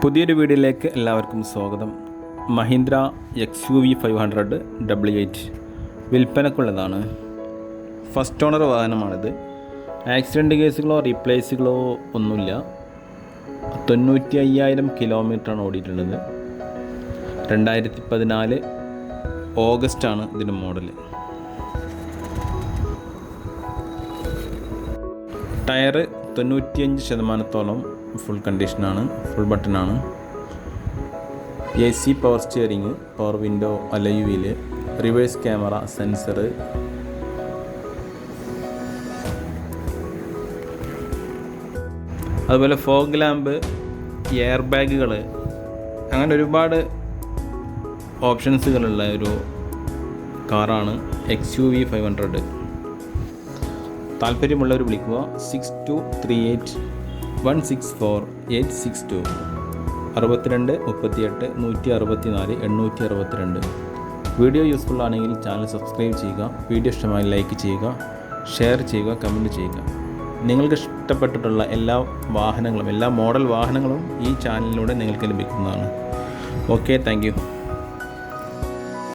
പുതിയൊരു വീഡിയോയിലേക്ക് എല്ലാവർക്കും സ്വാഗതം. മഹീന്ദ്ര XUV 500 W8 വിൽപ്പനക്കുള്ളതാണ്. ഫസ്റ്റ് ഓണർ വാഹനമാണിത്. ആക്സിഡൻറ്റ് കേസുകളോ റീപ്ലേസുകളോ ഒന്നുമില്ല. 95,000 കിലോമീറ്ററാണ് ഓടിയിട്ടുള്ളത്. 2014 ഓഗസ്റ്റാണ് ഇതിൻ്റെ മോഡൽ. ടയറ് 95% ഫുൾ കണ്ടീഷനാണ്, ഫുൾ ബട്ടനാണ്. AC power steering, power window, alloy wheel, reverse camera, sensor, അതുപോലെ ഫോഗ് ലാമ്പ്, എയർ ബാഗുകൾ, അങ്ങനെ ഒരുപാട് ഓപ്ഷൻസുകളുള്ള ഒരു കാറാണ് XUV 500. താല്പര്യമുള്ളവർ വിളിക്കുക 6238164862 62 38 164 862. വീഡിയോ യൂസ്ഫുൾ ആണെങ്കിൽ ചാനൽ സബ്സ്ക്രൈബ് ചെയ്യുക. വീഡിയോ ഇഷ്ടമായി ലൈക്ക് ചെയ്യുക, ഷെയർ ചെയ്യുക, കമൻറ്റ് ചെയ്യുക. നിങ്ങൾക്ക് ഇഷ്ടപ്പെട്ടിട്ടുള്ള എല്ലാ മോഡൽ വാഹനങ്ങളും ഈ ചാനലിലൂടെ നിങ്ങൾക്ക് ലഭിക്കുന്നതാണ്. Okay, thank you.